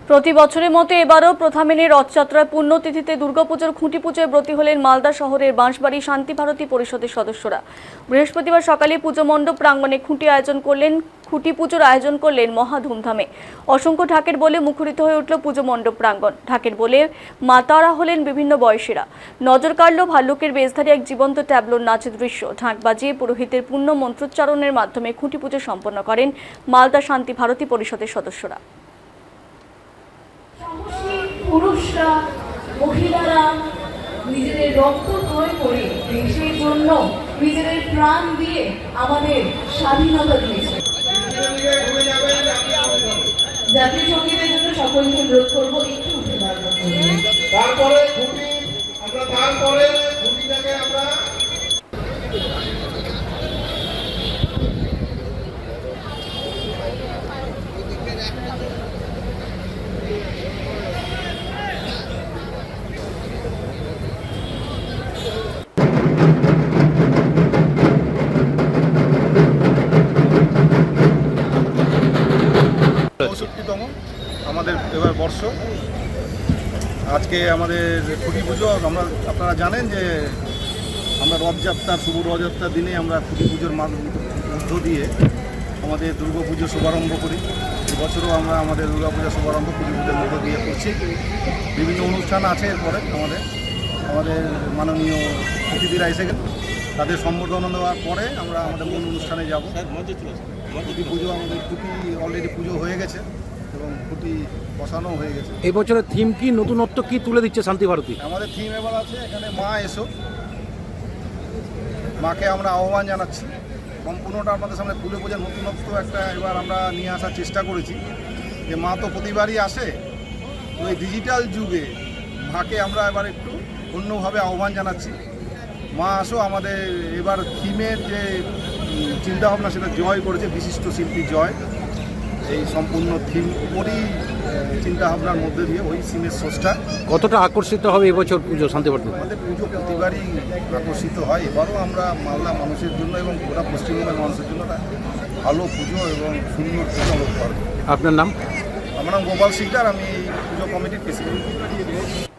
প্রতি বছরের মতো এবারও প্রথা মেনে রথযাত্রার পুণ্যতিথিতে দুর্গাপুজোর খুঁটি পুজোয় ব্রতী হলেন মালদা শহরের বাঁশবাড়ি শান্তি ভারতী পরিষদের সদস্যরা। বৃহস্পতিবার সকালে পুজো মণ্ডপ প্রাঙ্গণে খুঁটি পুজোর আয়োজন করলেন মহা ধুমধামে। অসংখ্য ঢাকের বলে মুখরিত হয়ে উঠল পুজো মণ্ডপ প্রাঙ্গণ। ঢাকের বলে মাতারা হলেন বিভিন্ন বয়সীরা। নজর কাড়ল ভাল্লুকের বেশধারী এক জীবন্ত ট্যাবলোর নাচের দৃশ্য। ঢাক বাজিয়ে পুরোহিতের পুণ্য মন্ত্রোচ্চারণের মাধ্যমে খুঁটি পুজো সম্পন্ন করেন মালদা শান্তি ভারতী পরিষদের সদস্যরা। পুরুষরা, মহিলারা নিজেদের রক্ত ক্ষয় করে দেশের জন্য নিজেদের প্রাণ দিয়ে আমাদের স্বাধীনতা দিয়েছে। জাতীয় সঙ্গীতের জন্য সকলকে অনুরোধ করবো একটু উঠে দাঁড়ানোর জন্য। তারপরে খুঁটিটাকে আমরা চৌষট্টিতম আমাদের এবার বর্ষ। আজকে আমাদের খুঁটি পুজো। আপনারা জানেন যে আমরা রথযাত্রার শুভ রথযাত্রার দিনে আমরা খুঁটি পুজোর মধ্য দিয়ে আমাদের দুর্গাপুজো শুভারম্ভ করি। এবছরও আমরা আমাদের দুর্গাপূজার শুভারম্ভ খুঁটি পুজোর মধ্য দিয়ে করছি। বিভিন্ন অনুষ্ঠান আছে এরপরে আমাদের মাননীয় অতিথিরা এসে গেল, তাদের সম্বর্ধনা দেওয়ার পরে আমরা আমাদের মূল অনুষ্ঠানে যাব। খুঁটি পুজো আমাদের খুঁটি অলরেডি পুজো হয়ে গেছে এবং খুঁটি বসানো হয়ে গেছে। এই বছরের থিম কি, নতুনত্ব কি তুলে দিচ্ছে শান্তি ভারতী? আমাদের থিম এবার আছে এখানে মা এসো। মাকে আমরা আহ্বান জানাচ্ছি। সম্পূর্ণটা আমাদের সামনে খুলে বোঝার নতুনত্ব একটা এবার আমরা নিয়ে আসার চেষ্টা করেছি যে মা তো প্রতিবারই আসে, তো এই ডিজিটাল যুগে মাকে আমরা এবার একটু অন্যভাবে আহ্বান জানাচ্ছি। মা আসো। আমাদের এবার থিমের যে চিন্তাভাবনা সেটা জয় করেছে বিশিষ্ট শিল্পী জয়। এই সম্পূর্ণ থিম উপরই চিন্তাভাবনার মধ্যে দিয়ে ওই থিমের সোর্সটা। কতটা আকর্ষিত হবে এবছর পুজো শান্তি ভারতী? আমাদের পুজো প্রতিবারই আকর্ষিত হয়। এবারও আমরা মালদা মানুষের জন্য এবং গোটা পশ্চিমবঙ্গের মানুষের জন্য একটা ভালো পুজো এবং সুন্দর পুজো আমরা করব। আপনার নাম? আমার নাম গোপাল শিকদার, আমি পুজো কমিটির প্রেসিডেন্ট।